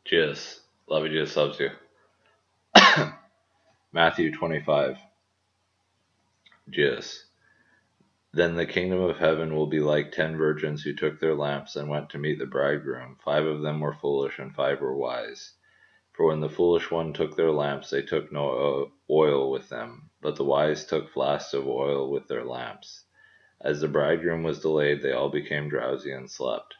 Jesus, love you, Jesus loves you. Matthew 25, Jesus. Then the kingdom of heaven will be like 10 virgins who took their lamps and went to meet the bridegroom. 5 of them were foolish and 5 were wise. For when the foolish one took their lamps, they took no oil with them, but the wise took flasks of oil with their lamps. As the bridegroom was delayed, they all became drowsy and slept.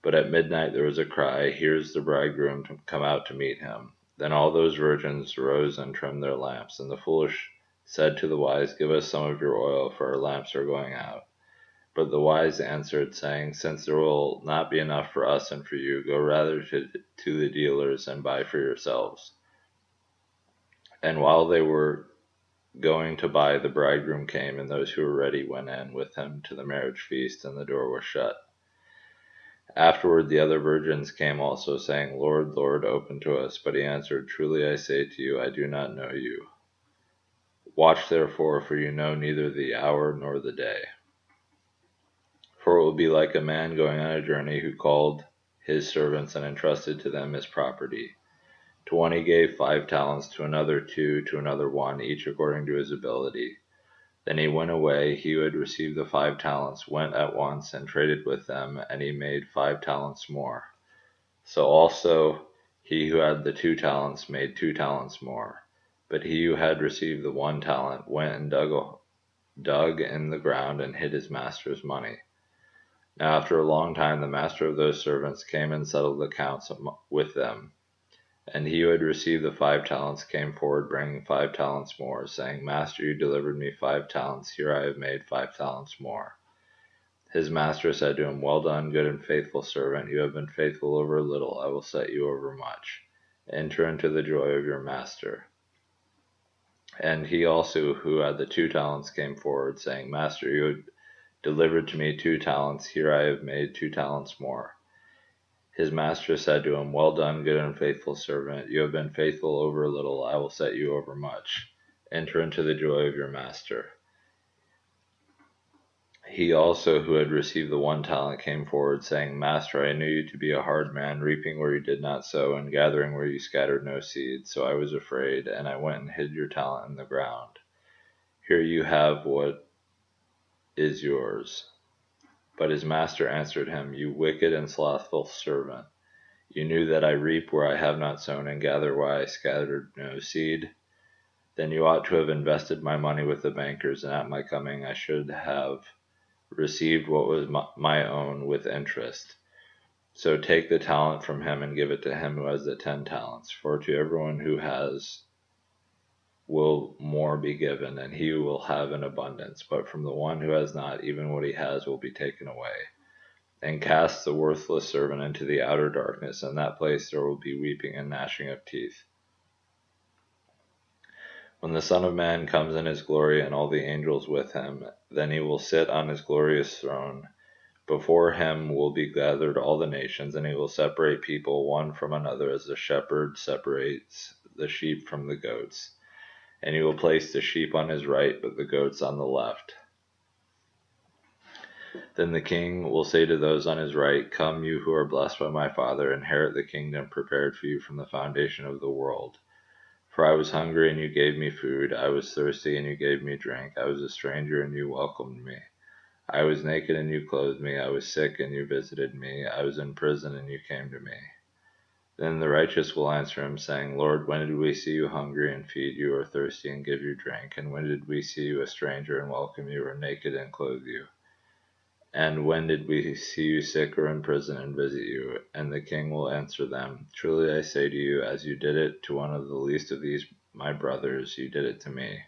But at midnight there was a cry, "Here's the bridegroom, come out to meet him." Then all those virgins rose and trimmed their lamps. And the foolish said to the wise, "Give us some of your oil, for our lamps are going out." But the wise answered, saying, "Since there will not be enough for us and for you, go rather to the dealers and buy for yourselves." And while they were going to buy, the bridegroom came, and those who were ready went in with him to the marriage feast, and the door was shut. Afterward the other virgins came also, saying, "Lord, Lord, open to us." But he answered, "Truly I say to you, I do not know you. Watch therefore, for you know neither the hour nor the day. For it will be like a man going on a journey who called his servants and entrusted to them his property. To one he gave 5 talents, to another 2, to another 1, each according to his ability. Then he went away. He who had received the 5 talents went at once and traded with them, and he made 5 talents more. So also he who had the 2 talents made 2 talents more. But he who had received the 1 talent went and dug in the ground and hid his master's money. Now after a long time the master of those servants came and settled accounts with them. And he who had received the 5 talents came forward, bringing 5 talents more, saying, "Master, you delivered me 5 talents. Here I have made 5 talents more." His master said to him, "Well done, good and faithful servant. You have been faithful over a little. I will set you over much. Enter into the joy of your master." And he also, who had the 2 talents, came forward, saying, "Master, you had delivered to me 2 talents. Here I have made 2 talents more." His master said to him, "Well done, good and faithful servant. You have been faithful over a little. I will set you over much. Enter into the joy of your master." He also, who had received the 1 talent, came forward, saying, "Master, I knew you to be a hard man, reaping where you did not sow, and gathering where you scattered no seed. So I was afraid, and I went and hid your talent in the ground. Here you have what is yours." But his master answered him, "You wicked and slothful servant. You knew that I reap where I have not sown, and gather where I scattered no seed. Then you ought to have invested my money with the bankers, and at my coming I should have received what was my own with interest. So take the talent from him and give it to him who has the 10 talents. For to everyone who has will more be given, and he will have an abundance. But from the one who has not, even what he has will be taken away. And cast the worthless servant into the outer darkness. In that place there will be weeping and gnashing of teeth. When the Son of Man comes in his glory and all the angels with him, then he will sit on his glorious throne. Before him will be gathered all the nations, and he will separate people one from another as the shepherd separates the sheep from the goats. And he will place the sheep on his right, but the goats on the left. Then the king will say to those on his right, "Come, you who are blessed by my Father, inherit the kingdom prepared for you from the foundation of the world. For I was hungry, and you gave me food. I was thirsty, and you gave me drink. I was a stranger, and you welcomed me. I was naked, and you clothed me. I was sick, and you visited me. I was in prison, and you came to me." Then the righteous will answer him, saying, "Lord, when did we see you hungry and feed you, or thirsty and give you drink? And when did we see you a stranger and welcome you, or naked and clothe you? And when did we see you sick or in prison and visit you?" And the king will answer them, "Truly I say to you, as you did it to one of the least of these my brothers, you did it to me."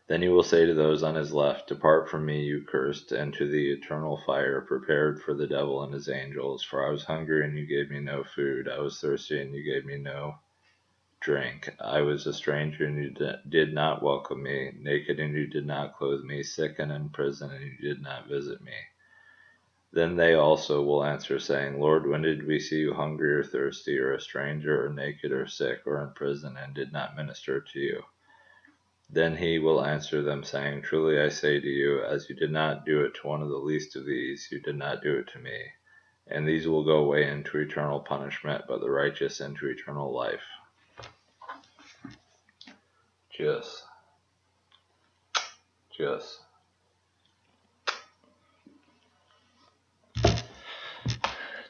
Then he will say to those on his left, "Depart from me, you cursed, into the eternal fire prepared for the devil and his angels. For I was hungry, and you gave me no food. I was thirsty, and you gave me no drink. I was a stranger, and you did not welcome me, naked, and you did not clothe me, sick and in prison, and you did not visit me." Then they also will answer, saying, "Lord, when did we see you hungry or thirsty, or a stranger, or naked, or sick, or in prison, and did not minister to you?" Then he will answer them, saying, "Truly I say to you, as you did not do it to one of the least of these, you did not do it to me." and these will go away into eternal punishment, but the righteous into eternal life. Cheers. Cheers.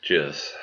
Cheers.